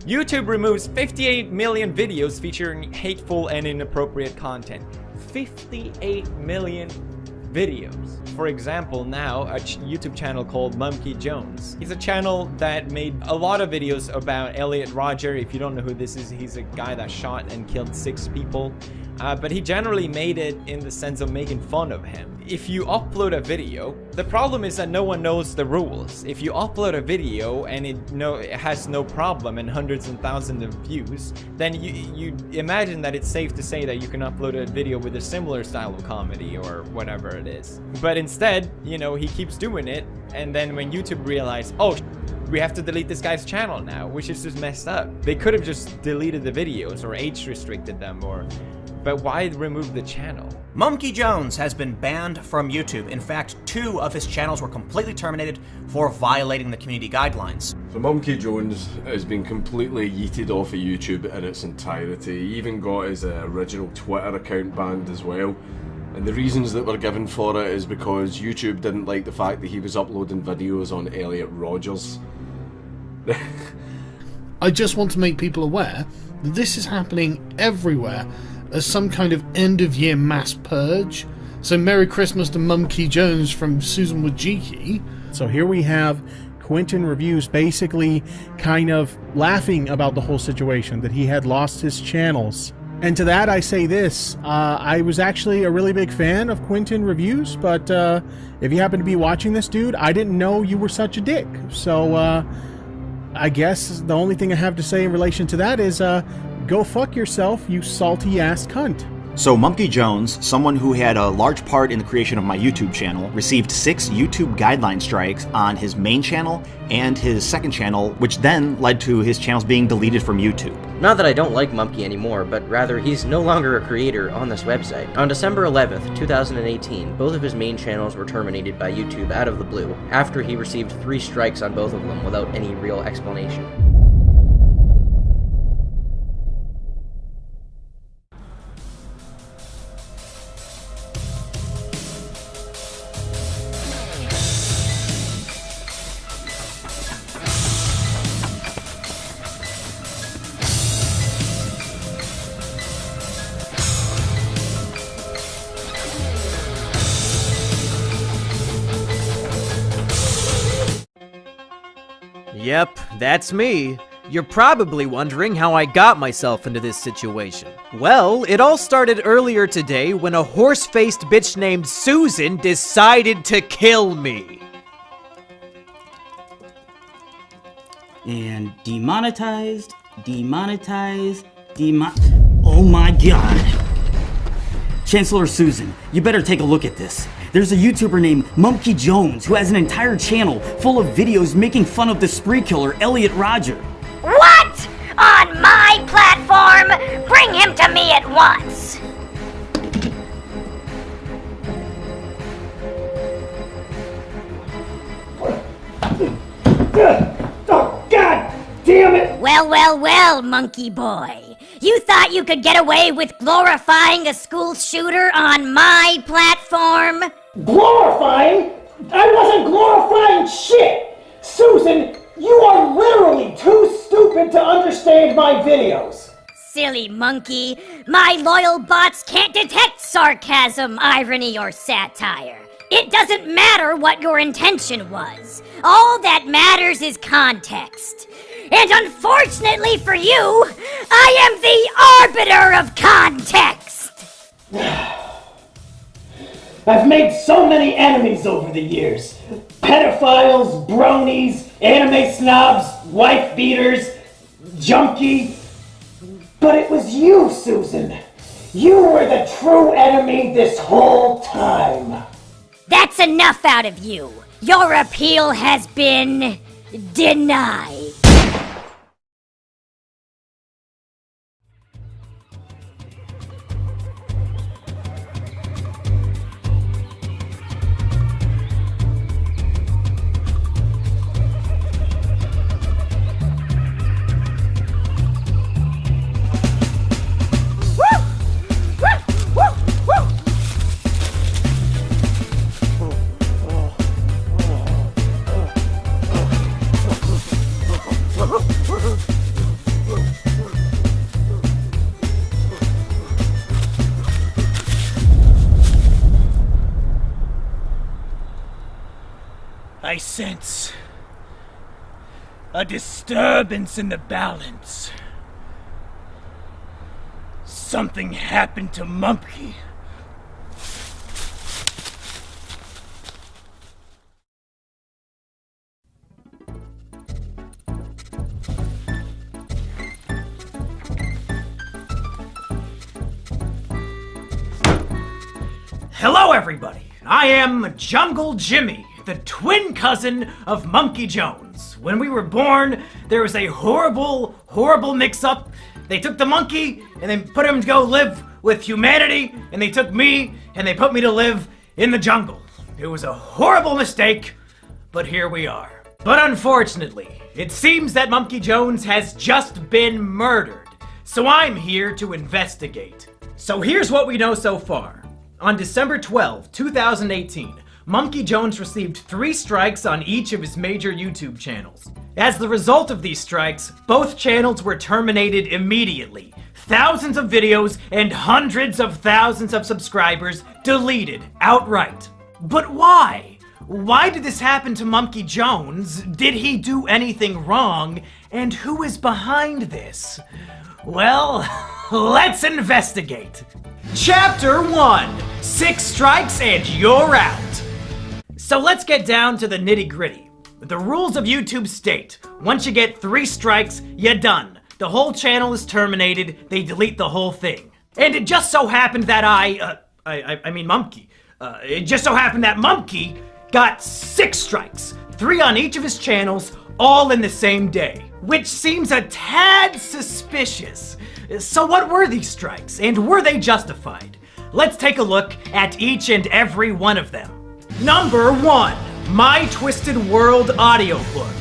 YouTube removes 58 million videos featuring hateful and inappropriate content. 58 million videos. For example, now a YouTube channel called Monkey Jones. He's a channel that made a lot of videos about Elliot Rodger. If you don't know who this is, he's a guy that shot and killed 6 people. But he generally made it in the sense of making fun of him. If you upload a video, the problem is that no one knows the rules. If you upload a video and it has no problem and hundreds and thousands of views, then you imagine that it's safe to say that you can upload a video with a similar style of comedy or whatever it is. But instead, you know, he keeps doing it, and then when YouTube realized, oh, we have to delete this guy's channel now, which is just messed up. They could have just deleted the videos or age restricted them, but why remove the channel? Monkey Jones has been banned from YouTube. In fact, 2 of his channels were completely terminated for violating the community guidelines. So Monkey Jones has been completely yeeted off of YouTube in its entirety. He even got his original Twitter account banned as well. And the reasons that were given for it is because YouTube didn't like the fact that he was uploading videos on Elliot Rodgers. I just want to make people aware that this is happening everywhere as some kind of end-of-year mass purge. So Merry Christmas to Monkey Jones from Susan Wojcicki. So here we have Quentin Reviews basically kind of laughing about the whole situation, that he had lost his channels. And to that I say this, I was actually a really big fan of Quentin Reviews, but if you happen to be watching this, dude, I didn't know you were such a dick. So I guess the only thing I have to say in relation to that is go fuck yourself, you salty ass cunt. So Monkey Jones, someone who had a large part in the creation of my YouTube channel, received 6 YouTube guideline strikes on his main channel and his second channel, which then led to his channels being deleted from YouTube. Not that I don't like Monkey anymore, but rather he's no longer a creator on this website. On December 11th, 2018, both of his main channels were terminated by YouTube out of the blue, after he received 3 strikes on both of them without any real explanation. Yep, that's me. You're probably wondering how I got myself into this situation. Well, it all started earlier today when a horse-faced bitch named Susan decided to kill me. And demonetized, oh my god. Chancellor Susan, you better take a look at this. There's a YouTuber named Monkey Jones who has an entire channel full of videos making fun of the spree killer Elliot Rodger. What? On my platform? Bring him to me at once! Oh, God damn it! Well, monkey boy. You thought you could get away with glorifying a school shooter on my platform? Glorifying? I wasn't glorifying shit! Susan, you are literally too stupid to understand my videos. Silly monkey. My loyal bots can't detect sarcasm, irony, or satire. It doesn't matter what your intention was. All that matters is context. And unfortunately for you, I am the arbiter of context! I've made so many enemies over the years. Pedophiles, bronies, anime snobs, wife beaters, junkie. But it was you, Susan. You were the true enemy this whole time. That's enough out of you. Your appeal has been denied. I sense a disturbance in the balance. Something happened to Mumpy. Hello, everybody. I am Jungle Jimmy, the twin cousin of Monkey Jones. When we were born, there was a horrible, horrible mix-up. They took the monkey and then put him to go live with humanity, and they took me and they put me to live in the jungle. It was a horrible mistake, but here we are. But unfortunately, it seems that Monkey Jones has just been murdered, so I'm here to investigate. So here's what we know so far. On December 12, 2018, Monkey Jones received 3 strikes on each of his major YouTube channels. As the result of these strikes, both channels were terminated immediately. Thousands of videos and hundreds of thousands of subscribers deleted outright. But why? Why did this happen to Monkey Jones? Did he do anything wrong? And who is behind this? Well, let's investigate. Chapter 1, 6 strikes and you're out. So let's get down to the nitty-gritty. The rules of YouTube state, once you get 3 strikes, you're done. The whole channel is terminated, they delete the whole thing. And it just so happened that Monkey. It just so happened that Monkey got 6 strikes, 3 on each of his channels, all in the same day. Which seems a tad suspicious. So what were these strikes, and were they justified? Let's take a look at each and every one of them. Number 1, My Twisted World audiobook.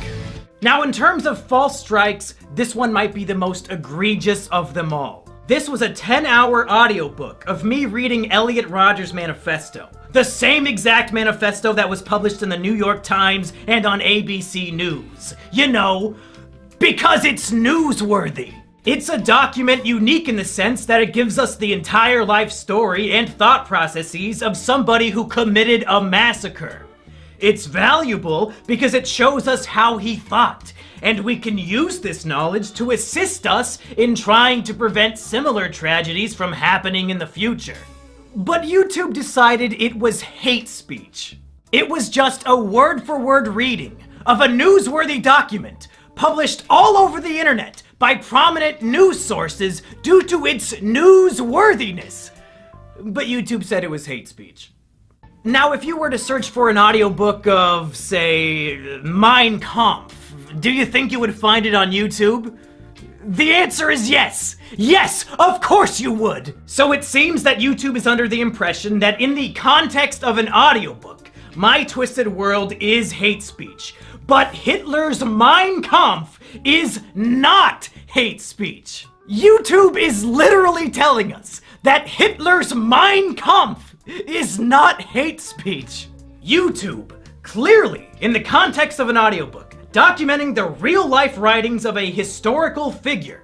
Now in terms of false strikes, this one might be the most egregious of them all. This was a 10-hour audiobook of me reading Elliot Rodgers' manifesto. The same exact manifesto that was published in the New York Times and on ABC News. You know, because it's newsworthy. It's a document unique in the sense that it gives us the entire life story and thought processes of somebody who committed a massacre. It's valuable because it shows us how he thought, and we can use this knowledge to assist us in trying to prevent similar tragedies from happening in the future. But YouTube decided it was hate speech. It was just a word-for-word reading of a newsworthy document published all over the internet by prominent news sources due to its newsworthiness. But YouTube said it was hate speech. Now, if you were to search for an audiobook of, say, Mein Kampf, do you think you would find it on YouTube? The answer is yes! Yes, of course you would! So it seems that YouTube is under the impression that in the context of an audiobook, My Twisted World is hate speech. But Hitler's Mein Kampf is not hate speech. YouTube is literally telling us that Hitler's Mein Kampf is not hate speech. YouTube, clearly, in the context of an audiobook, documenting the real-life writings of a historical figure,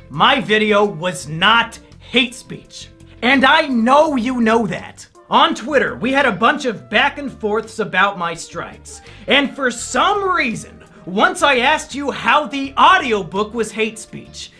my video was not hate speech. And I know you know that. On Twitter, we had a bunch of back and forths about my strikes. And for some reason, once I asked you how the audiobook was hate speech,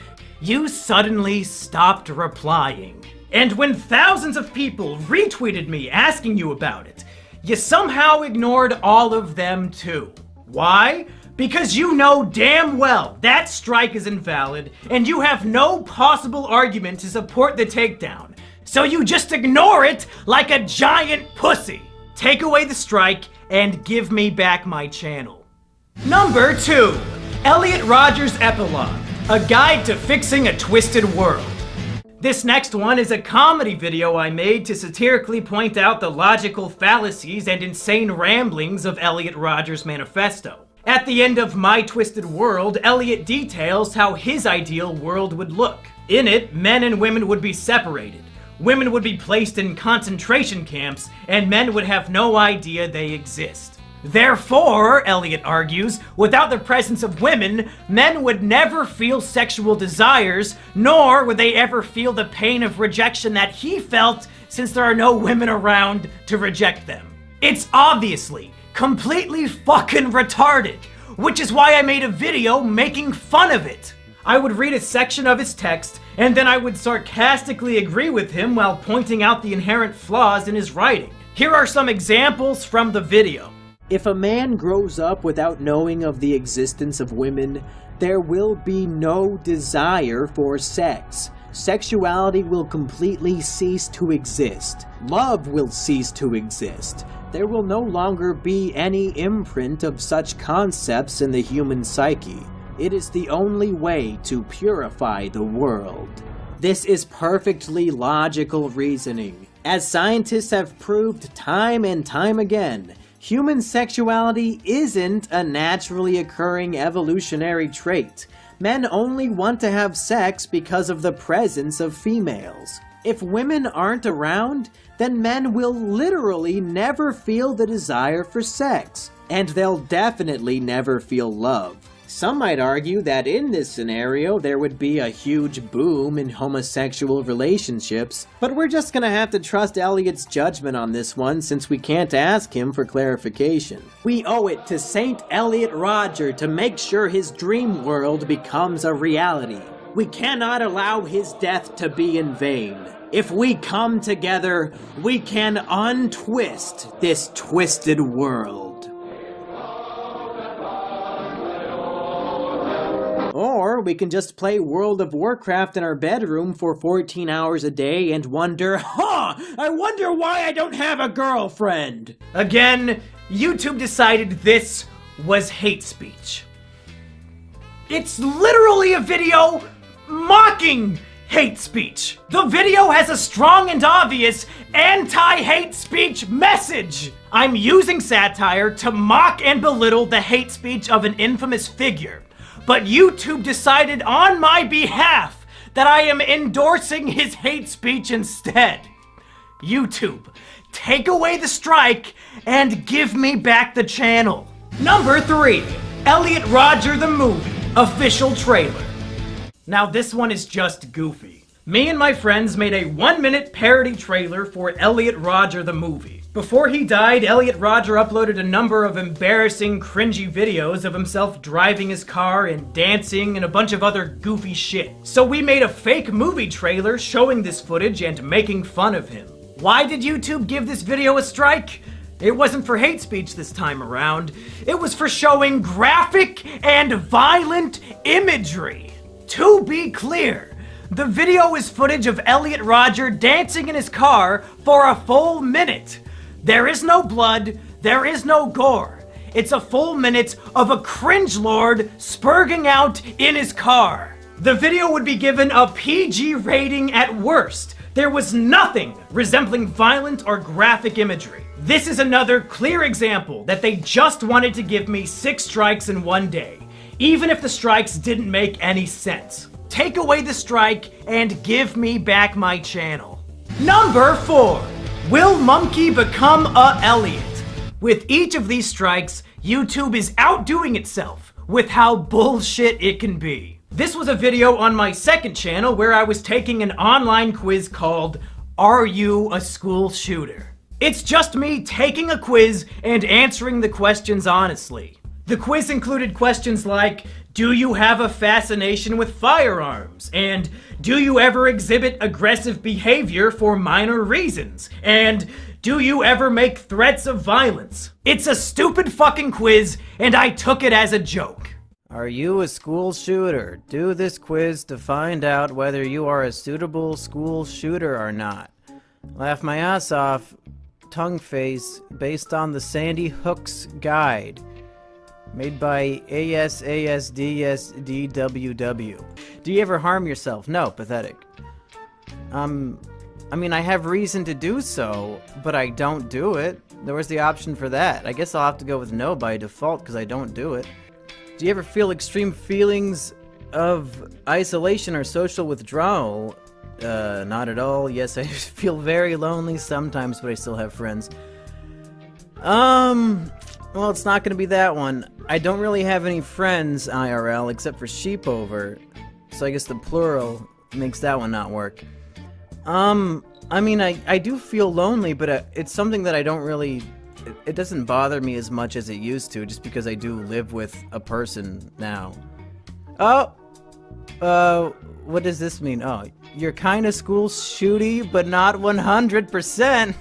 you suddenly stopped replying. And when thousands of people retweeted me asking you about it, you somehow ignored all of them too. Why? Because you know damn well that strike is invalid, and you have no possible argument to support the takedown. So you just ignore it like a giant pussy. Take away the strike and give me back my channel. Number 2, Elliot Rodgers' Epilogue, a guide to fixing a twisted world. This next one is a comedy video I made to satirically point out the logical fallacies and insane ramblings of Elliot Rodgers' manifesto. At the end of My Twisted World, Elliot details how his ideal world would look. In it, men and women would be separated. Women would be placed in concentration camps, and men would have no idea they exist. Therefore, Elliot argues, without the presence of women, men would never feel sexual desires, nor would they ever feel the pain of rejection that he felt since there are no women around to reject them. It's obviously completely fucking retarded, which is why I made a video making fun of it. I would read a section of his text, and then I would sarcastically agree with him while pointing out the inherent flaws in his writing. Here are some examples from the video. If a man grows up without knowing of the existence of women, there will be no desire for sex. Sexuality will completely cease to exist. Love will cease to exist. There will no longer be any imprint of such concepts in the human psyche. It is the only way to purify the world. This is perfectly logical reasoning. As scientists have proved time and time again, human sexuality isn't a naturally occurring evolutionary trait. Men only want to have sex because of the presence of females. If women aren't around, then men will literally never feel the desire for sex, and they'll definitely never feel love. Some might argue that in this scenario there would be a huge boom in homosexual relationships, but we're just gonna have to trust Elliot's judgment on this one since we can't ask him for clarification. We owe it to Saint Elliot Rodger to make sure his dream world becomes a reality. We cannot allow his death to be in vain. If we come together, we can untwist this twisted world. Or we can just play World of Warcraft in our bedroom for 14 hours a day and wonder, I wonder why I don't have a girlfriend. Again, YouTube decided this was hate speech. It's literally a video mocking hate speech. The video has a strong and obvious anti-hate speech message. I'm using satire to mock and belittle the hate speech of an infamous figure. But YouTube decided on my behalf that I am endorsing his hate speech instead. YouTube, take away the strike and give me back the channel. Number 3, Elliot Rodger the Movie, official trailer. Now this one is just goofy. Me and my friends made a 1-minute parody trailer for Elliot Rodger the Movie. Before he died, Elliot Rodger uploaded a number of embarrassing, cringy videos of himself driving his car and dancing and a bunch of other goofy shit. So we made a fake movie trailer showing this footage and making fun of him. Why did YouTube give this video a strike? It wasn't for hate speech this time around. It was for showing graphic and violent imagery. To be clear, the video is footage of Elliot Rodger dancing in his car for a full minute. There is no blood, there is no gore. It's a full minute of a cringelord spurging out in his car. The video would be given a PG rating at worst. There was nothing resembling violent or graphic imagery. This is another clear example that they just wanted to give me 6 strikes in one day, even if the strikes didn't make any sense. Take away the strike and give me back my channel. Number 4. Will Monkey become a Elliot? With each of these strikes, YouTube is outdoing itself with how bullshit it can be. This was a video on my second channel where I was taking an online quiz called Are You a School Shooter? It's just me taking a quiz and answering the questions honestly. The quiz included questions like, do you have a fascination with firearms? And do you ever exhibit aggressive behavior for minor reasons? And do you ever make threats of violence? It's a stupid fucking quiz, and I took it as a joke. Are you a school shooter? Do this quiz to find out whether you are a suitable school shooter or not. Laugh my ass off, tongue face, based on the Sandy Hook's guide. Made by ASASDSDWW. Do you ever harm yourself? No, pathetic. I mean, I have reason to do so, but I don't do it. There was the option for that. I guess I'll have to go with no by default because I don't do it. Do you ever feel extreme feelings of isolation or social withdrawal? Not at all. Yes, I feel very lonely sometimes, but I still have friends. Well, it's not gonna be that one. I don't really have any friends IRL except for Sheepover, so I guess the plural makes that one not work. I mean, I do feel lonely, but it's something that I don't really it doesn't bother me as much as it used to, just because I do live with a person now. Oh! What does this mean? Oh, you're kinda school shooty, but not 100%.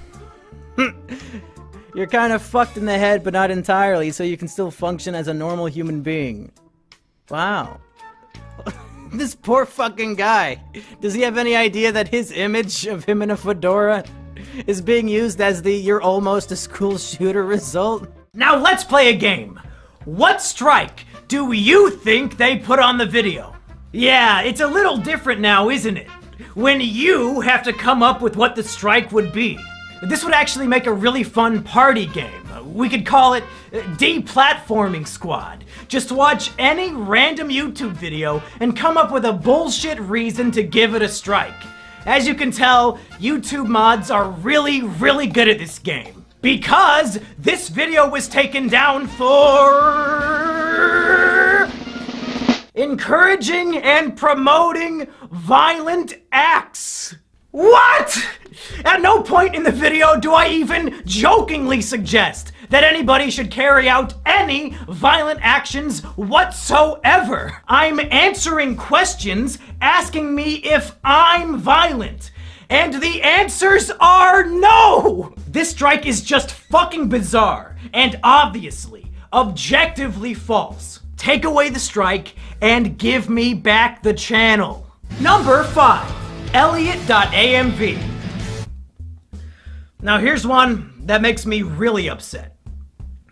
You're kinda fucked in the head, but not entirely, so you can still function as a normal human being. Wow. This poor fucking guy. Does he have any idea that his image of him in a fedora is being used as the "you're almost a school shooter" result? Now let's play a game. What strike do you think they put on the video? Yeah, it's a little different now, isn't it? When you have to come up with what the strike would be. This would actually make a really fun party game. We could call it Deplatforming Squad. Just watch any random YouTube video and come up with a bullshit reason to give it a strike. As you can tell, YouTube mods are really, really good at this game. Because this video was taken down for encouraging and promoting violent acts. What? At no point in the video do I even jokingly suggest that anybody should carry out any violent actions whatsoever. I'm answering questions asking me if I'm violent. And the answers are no! This strike is just fucking bizarre and obviously, objectively false. Take away the strike and give me back the channel. Number 5. Elliot.amv. Now here's one that makes me really upset.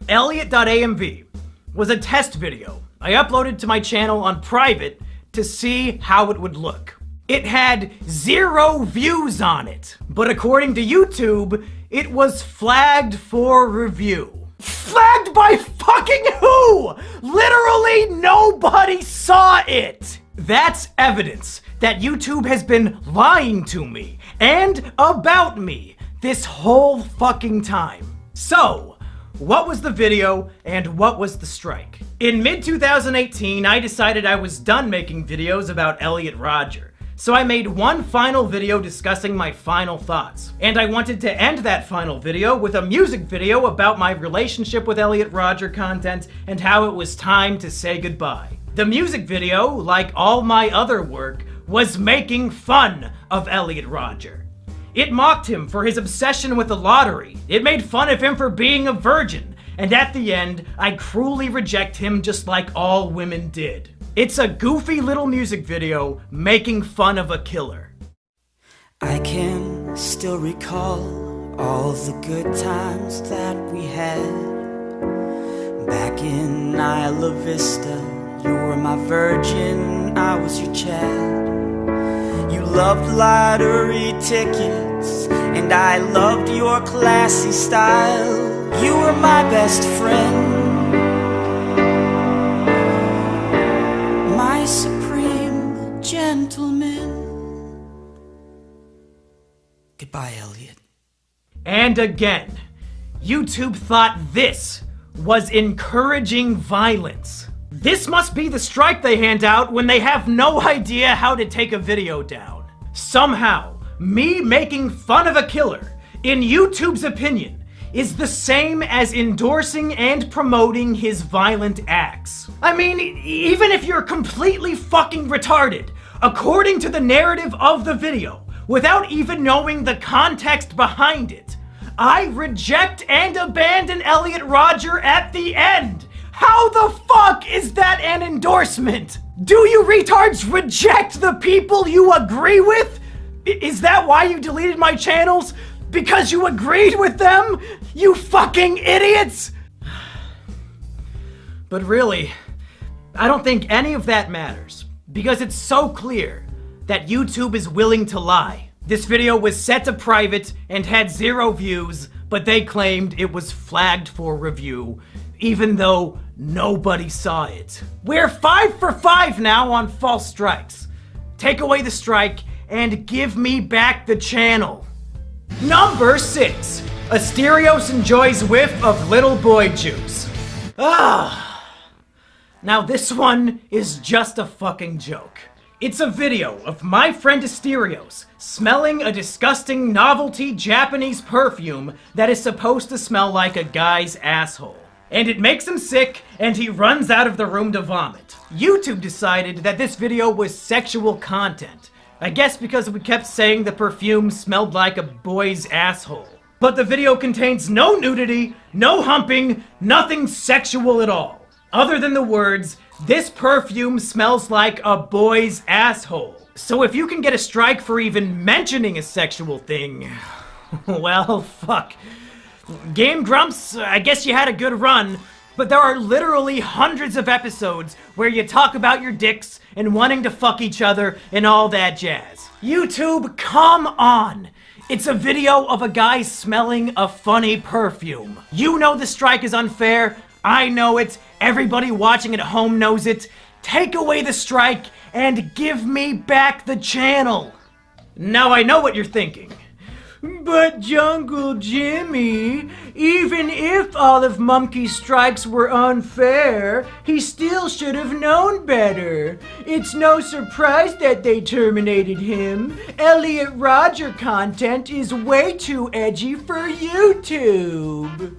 Elliot.amv was a test video I uploaded to my channel on private to see how it would look. It had 0 views on it, but according to YouTube, it was flagged for review. Flagged by fucking who? Literally nobody saw it! That's evidence that YouTube has been lying to me and about me this whole fucking time. So, what was the video and what was the strike? In mid-2018, I decided I was done making videos about Elliot Rodger. So I made one final video discussing my final thoughts. And I wanted to end that final video with a music video about my relationship with Elliot Rodger content and how it was time to say goodbye. The music video, like all my other work, was making fun of Elliot Rodger. It mocked him for his obsession with the lottery. It made fun of him for being a virgin. And at the end, I cruelly reject him just like all women did. It's a goofy little music video making fun of a killer. I can still recall all the good times that we had. Back in Isla Vista, you were my virgin, I was your Chad. You loved lottery tickets, and I loved your classy style. You were my best friend, my supreme gentleman. Goodbye, Elliot. And again, YouTube thought this was encouraging violence. This must be the strike they hand out when they have no idea how to take a video down. Somehow, me making fun of a killer, in YouTube's opinion, is the same as endorsing and promoting his violent acts. I mean, even if you're completely fucking retarded, according to the narrative of the video, without even knowing the context behind it, I reject and abandon Elliot Rodger at the end. How the fuck is that an endorsement? Do you retards reject the people you agree with? Is that why you deleted my channels? Because you agreed with them? You fucking idiots! But really, I don't think any of that matters, because it's so clear that YouTube is willing to lie. This video was set to private and had 0 views, but they claimed it was flagged for review, even though nobody saw it. We're 5 for 5 now on false strikes. Take away the strike and give me back the channel. Number 6. Asterios enjoys whiff of little boy juice. Now this one is just a fucking joke. It's a video of my friend Asterios smelling a disgusting novelty Japanese perfume that is supposed to smell like a guy's asshole. And it makes him sick, and he runs out of the room to vomit. YouTube decided that this video was sexual content. I guess because we kept saying the perfume smelled like a boy's asshole. But the video contains no nudity, no humping, nothing sexual at all. Other than the words, "This perfume smells like a boy's asshole." So if you can get a strike for even mentioning a sexual thing, well, fuck. Game Grumps, I guess you had a good run, but there are literally hundreds of episodes where you talk about your dicks and wanting to fuck each other and all that jazz. YouTube, come on! It's a video of a guy smelling a funny perfume. You know the strike is unfair. I know it. Everybody watching at home knows it. Take away the strike and give me back the channel. Now I know what you're thinking. But Jungle Jimmy, even if all of Mumkey's strikes were unfair, he still should have known better. It's no surprise that they terminated him. Elliot Rodger content is way too edgy for YouTube.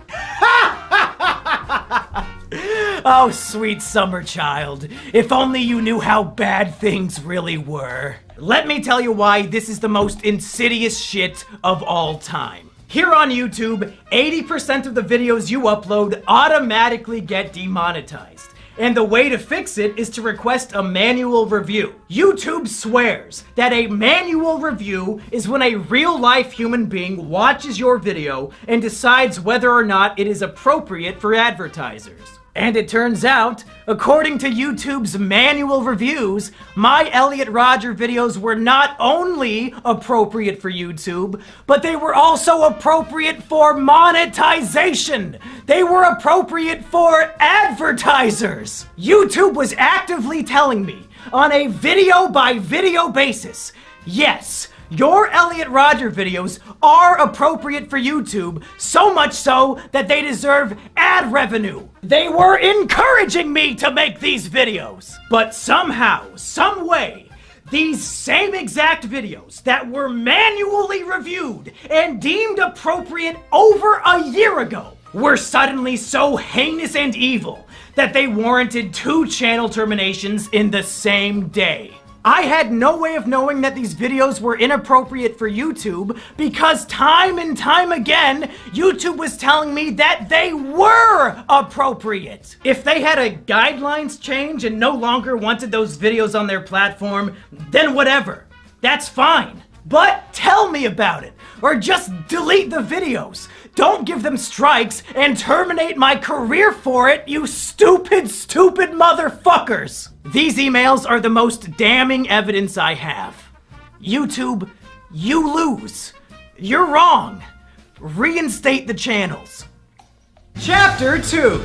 Oh, sweet summer child. If only you knew how bad things really were. Let me tell you why this is the most insidious shit of all time. Here on YouTube, 80% of the videos you upload automatically get demonetized. And the way to fix it is to request a manual review. YouTube swears that a manual review is when a real-life human being watches your video and decides whether or not it is appropriate for advertisers. And it turns out, according to YouTube's manual reviews, my Elliot Rodger videos were not only appropriate for YouTube, but they were also appropriate for monetization. They were appropriate for advertisers. YouTube was actively telling me on a video-by-video basis, yes, your Elliot Rodger videos are appropriate for YouTube, so much so that they deserve ad revenue. They were encouraging me to make these videos. But somehow, some way, these same exact videos that were manually reviewed and deemed appropriate over a year ago were suddenly so heinous and evil that they warranted 2 channel terminations in the same day. I had no way of knowing that these videos were inappropriate for YouTube because time and time again, YouTube was telling me that they were appropriate. If they had a guidelines change and no longer wanted those videos on their platform, then whatever. That's fine. But tell me about it, or just delete the videos. Don't give them strikes and terminate my career for it, you stupid, stupid motherfuckers! These emails are the most damning evidence I have. YouTube, you lose. You're wrong. Reinstate the channels. Chapter 2.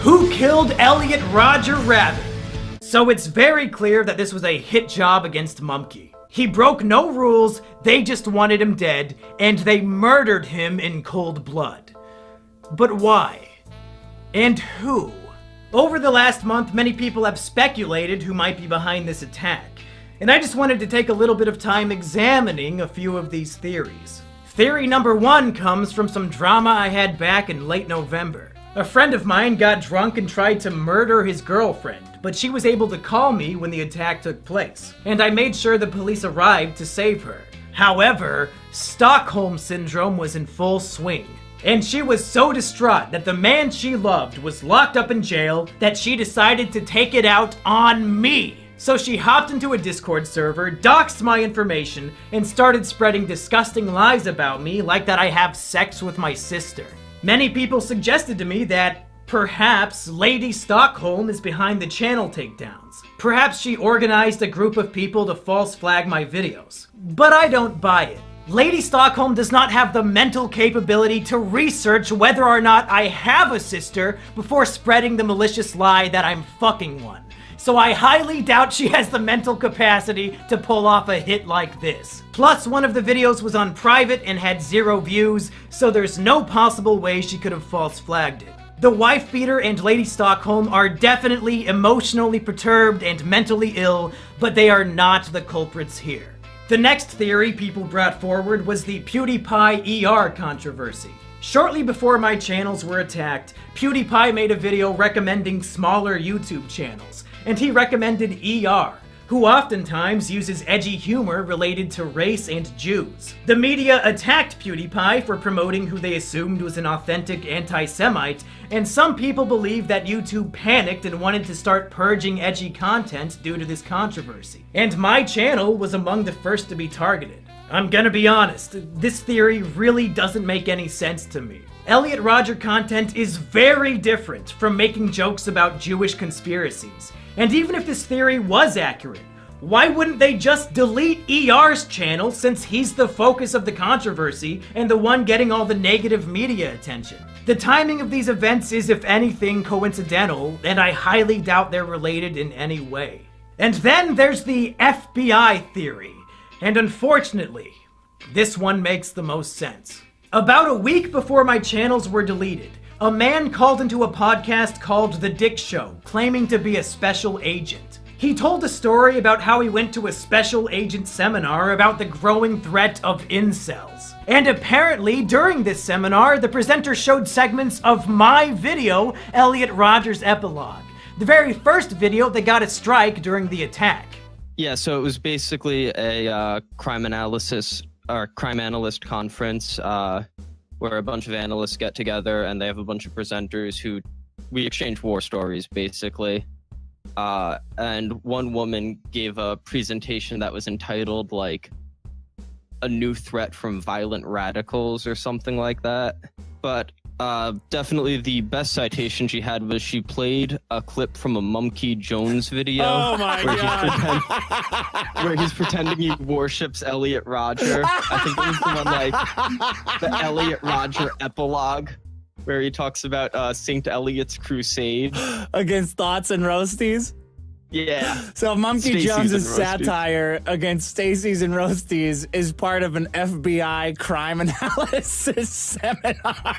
Who Killed Elliot Rodger Rabbit? So it's very clear that this was a hit job against Mumkey. He broke no rules, they just wanted him dead, and they murdered him in cold blood. But why? And who? Over the last month, many people have speculated who might be behind this attack, and I just wanted to take a little bit of time examining a few of these theories. Theory number 1 comes from some drama I had back in late November. A friend of mine got drunk and tried to murder his girlfriend, but she was able to call me when the attack took place, and I made sure the police arrived to save her. However, Stockholm Syndrome was in full swing, and she was so distraught that the man she loved was locked up in jail that she decided to take it out on me. So she hopped into a Discord server, doxed my information, and started spreading disgusting lies about me, like that I have sex with my sister. Many people suggested to me that perhaps Lady Stockholm is behind the channel takedowns. Perhaps she organized a group of people to false flag my videos. But I don't buy it. Lady Stockholm does not have the mental capability to research whether or not I have a sister before spreading the malicious lie that I'm fucking one. So I highly doubt she has the mental capacity to pull off a hit like this. Plus, one of the videos was on private and had 0 views, so there's no possible way she could have false flagged it. The wife beater and Lady Stockholm are definitely emotionally perturbed and mentally ill, but they are not the culprits here. The next theory people brought forward was the PewDiePie ER controversy. Shortly before my channels were attacked, PewDiePie made a video recommending smaller YouTube channels, and he recommended ER, who oftentimes uses edgy humor related to race and Jews. The media attacked PewDiePie for promoting who they assumed was an authentic anti-Semite, and some people believe that YouTube panicked and wanted to start purging edgy content due to this controversy. And my channel was among the first to be targeted. I'm gonna be honest, this theory really doesn't make any sense to me. Elliot Rodger content is very different from making jokes about Jewish conspiracies. And even if this theory was accurate, why wouldn't they just delete ER's channel since he's the focus of the controversy and the one getting all the negative media attention? The timing of these events is, if anything, coincidental, and I highly doubt they're related in any way. And then there's the FBI theory. And unfortunately, this one makes the most sense. About a week before my channels were deleted, a man called into a podcast called The Dick Show, claiming to be a special agent. He told a story about how he went to a special agent seminar about the growing threat of incels. And apparently, during this seminar, the presenter showed segments of my video, Elliot Rodger's Epilogue, the very first video that got a strike during the attack. Yeah, so it was basically a crime analyst conference where a bunch of analysts get together and they have a bunch of presenters who we exchange war stories, basically. And one woman gave a presentation that was entitled, like, A New Threat from Violent Radicals or something like that. But definitely the best citation she had was she played a clip from a Mumkey Jones video. Oh my God. Where he's pretending he worships Elliot Rodger. I think it was the one, like, the Elliot Rodger epilogue, where he talks about St. Elliot's crusade. Against thoughts and roasties? Yeah. So Mumkey Stacey's Jones's and roasties. satire against Stacey's and Roasties is part of an FBI crime analysis seminar.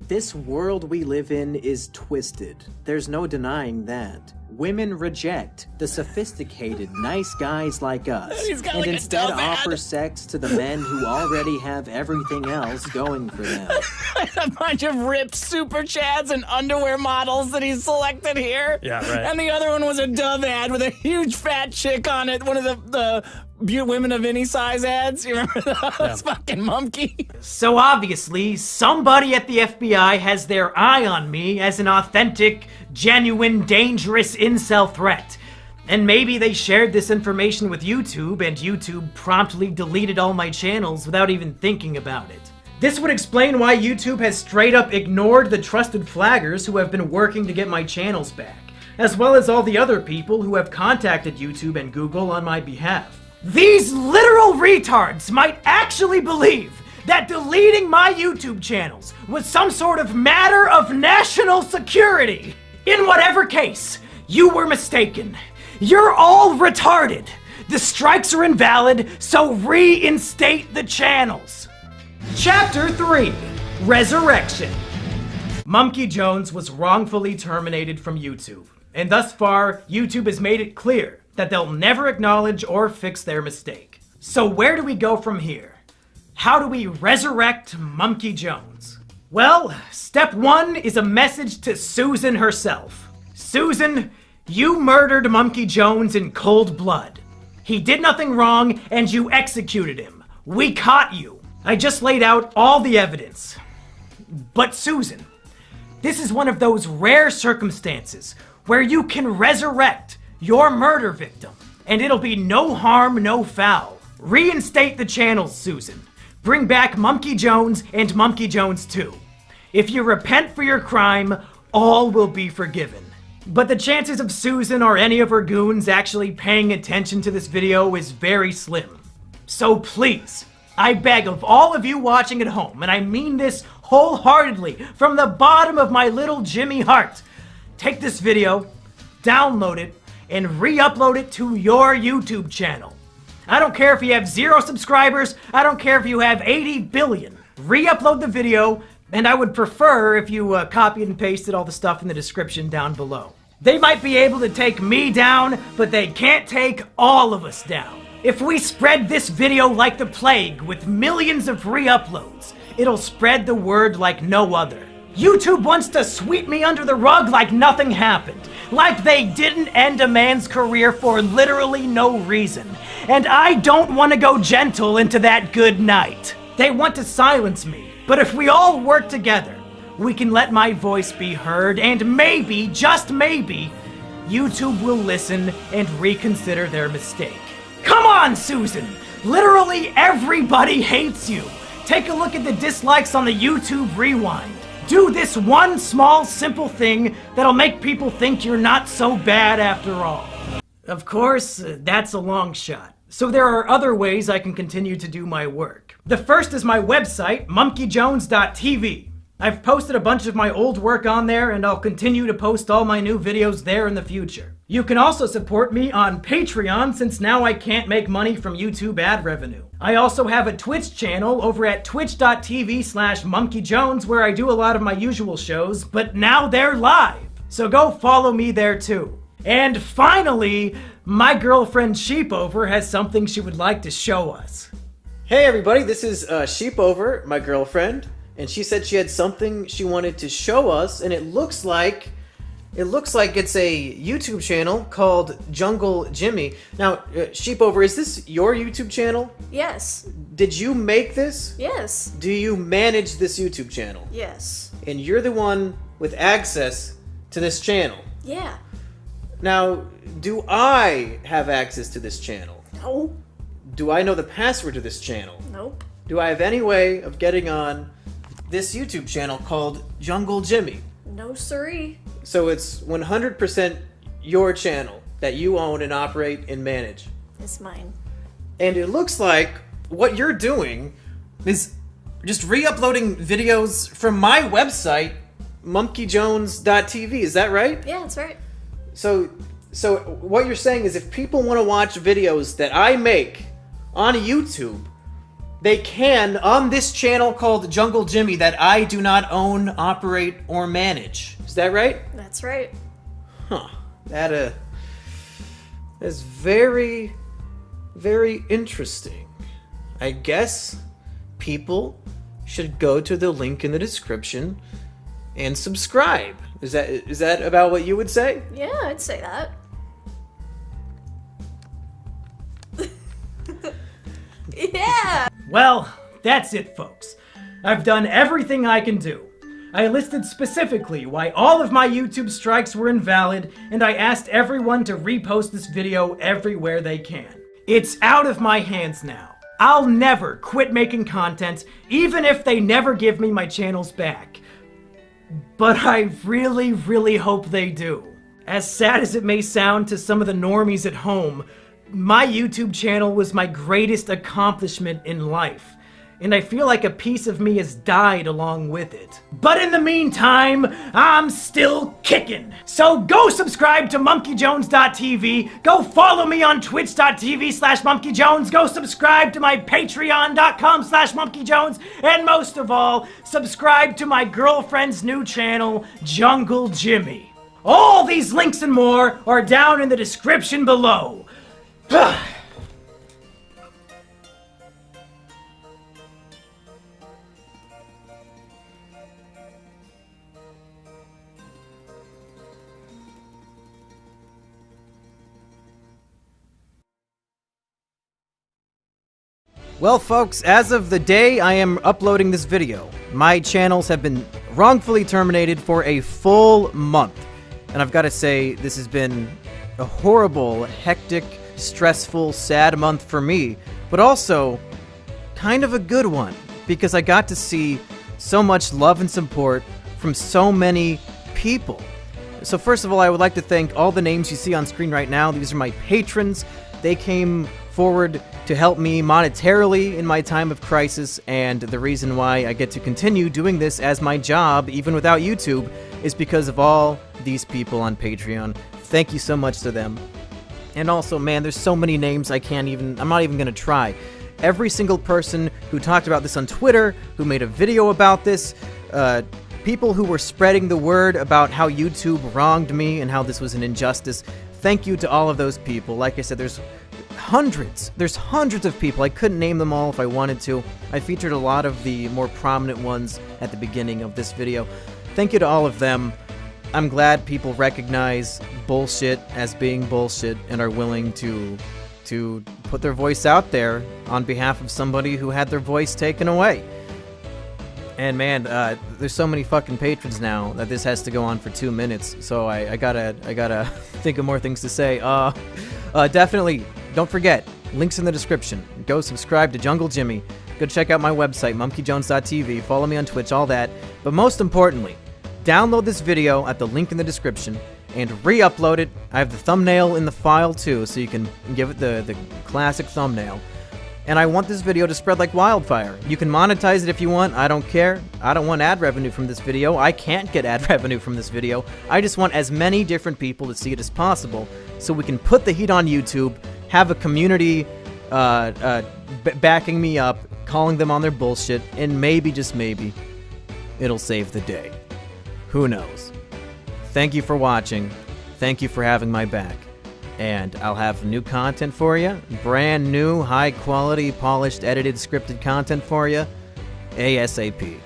This world we live in is twisted. There's no denying that. Women reject the sophisticated, nice guys like us, and like instead offer sex to the men who already have everything else going for them. A bunch of ripped super chads and underwear models that he's selected here. Yeah, right. And the other one was a Dove ad with a huge fat chick on it. One of the women of any size ads. You remember those? Fucking Mumkey. So obviously, somebody at the FBI has their eye on me as an authentic, genuine, dangerous incel threat. And maybe they shared this information with YouTube, and YouTube promptly deleted all my channels without even thinking about it. This would explain why YouTube has straight up ignored the trusted flaggers who have been working to get my channels back, as well as all the other people who have contacted YouTube and Google on my behalf. These literal retards might actually believe that deleting my YouTube channels was some sort of matter of national security. In whatever case, you were mistaken. You're all retarded. The strikes are invalid, so reinstate the channels. Chapter 3, Resurrection. Mumkey Jones was wrongfully terminated from YouTube, and thus far, YouTube has made it clear that they'll never acknowledge or fix their mistake. So where do we go from here? How do we resurrect Mumkey Jones? Well, step 1 is a message to Susan herself. Susan, you murdered Mumkey Jones in cold blood. He did nothing wrong and you executed him. We caught you. I just laid out all the evidence. But Susan, this is one of those rare circumstances where you can resurrect your murder victim, and it'll be no harm, no foul. Reinstate the channels, Susan. Bring back Mumkey Jones and Mumkey Jones 2. If you repent for your crime, all will be forgiven. But the chances of Susan or any of her goons actually paying attention to this video is very slim. So please, I beg of all of you watching at home, and I mean this wholeheartedly from the bottom of my little Jimmy heart, take this video, download it, and re-upload it to your YouTube channel. I don't care if you have 0 subscribers, I don't care if you have 80 billion. Re-upload the video, And I would prefer if you copied and pasted all the stuff in the description down below. They might be able to take me down, but they can't take all of us down. If we spread this video like the plague with millions of re-uploads, it'll spread the word like no other. YouTube wants to sweep me under the rug like nothing happened, like they didn't end a man's career for literally no reason. And I don't want to go gentle into that good night. They want to silence me, but if we all work together, we can let my voice be heard, and maybe, just maybe, YouTube will listen and reconsider their mistake. Come on, Susan! Literally everybody hates you! Take a look at the dislikes on the YouTube Rewind. Do this one small, simple thing that'll make people think you're not so bad after all. Of course, that's a long shot. So there are other ways I can continue to do my work. The first is my website, monkeyjones.tv. I've posted a bunch of my old work on there, and I'll continue to post all my new videos there in the future. You can also support me on Patreon, since now I can't make money from YouTube ad revenue. I also have a Twitch channel over at twitch.tv/monkeyjones where I do a lot of my usual shows, but now they're live. So go follow me there too. And finally, my girlfriend Sheepover has something she would like to show us. Hey everybody, this is Sheepover, my girlfriend, and she said she had something she wanted to show us, and it looks like it's a YouTube channel called Jungle Jimmy. Now, Sheepover, is this your YouTube channel? Yes. Did you make this? Yes. Do you manage this YouTube channel? Yes. And you're the one with access to this channel? Yeah. Now, do I have access to this channel? No. Do I know the password to this channel? Nope. Do I have any way of getting on this YouTube channel called Jungle Jimmy? No siree. So it's 100% your channel that you own and operate and manage. It's mine. And it looks like what you're doing is just re-uploading videos from my website, monkeyjones.tv. Is that right? Yeah, that's right. So what you're saying is if people want to watch videos that I make on YouTube, they can on this channel called Jungle Jimmy that I do not own, operate, or manage. Is that right? That's right. Huh. That is very, very interesting. I guess people should go to the link in the description and subscribe. Is that about what you would say? Yeah, I'd say that. Yeah! Well, that's it, folks. I've done everything I can do. I listed specifically why all of my YouTube strikes were invalid, and I asked everyone to repost this video everywhere they can. It's out of my hands now. I'll never quit making content, even if they never give me my channels back. But I really, really hope they do. As sad as it may sound to some of the normies at home, my YouTube channel was my greatest accomplishment in life, and I feel like a piece of me has died along with it. But in the meantime, I'm still kicking. So go subscribe to monkeyjones.tv, go follow me on twitch.tv/monkeyjones, go subscribe to my patreon.com/monkeyjones, and most of all, subscribe to my girlfriend's new channel, Jungle Jimmy. All these links and more are down in the description below. Well, folks, as of the day I am uploading this video, my channels have been wrongfully terminated for a full month. And I've got to say, this has been a horrible, hectic, stressful, sad month for me, but also kind of a good one, because I got to see so much love and support from so many people. So first of all, I would like to thank all the names you see on screen right now. These are my patrons. They came forward to help me monetarily in my time of crisis, and the reason why I get to continue doing this as my job, even without YouTube, is because of all these people on Patreon. Thank you so much to them. And also, man, there's so many names I'm not even gonna try. Every single person who talked about this on Twitter, who made a video about this, people who were spreading the word about how YouTube wronged me and how this was an injustice. Thank you to all of those people. Like I said, there's hundreds of people. I couldn't name them all if I wanted to. I featured a lot of the more prominent ones at the beginning of this video. Thank you to all of them. I'm glad people recognize bullshit as being bullshit and are willing to put their voice out there on behalf of somebody who had their voice taken away. And man, there's so many fucking patrons now that this has to go on for 2 minutes. So I gotta think of more things to say. Definitely, don't forget, links in the description. Go subscribe to Jungle Jimmy. Go check out my website, monkeyjones.tv. Follow me on Twitch, all that. But most importantly, download this video at the link in the description and re-upload it. I have the thumbnail in the file too, so you can give it the classic thumbnail. And I want this video to spread like wildfire. You can monetize it if you want. I don't care. I don't want ad revenue from this video. I can't get ad revenue from this video. I just want as many different people to see it as possible so we can put the heat on YouTube, have a community backing me up, calling them on their bullshit, and maybe, just maybe, it'll save the day. Who knows? Thank you for watching. Thank you for having my back. And I'll have new content for you. Brand new, high quality, polished, edited, scripted content for you. ASAP.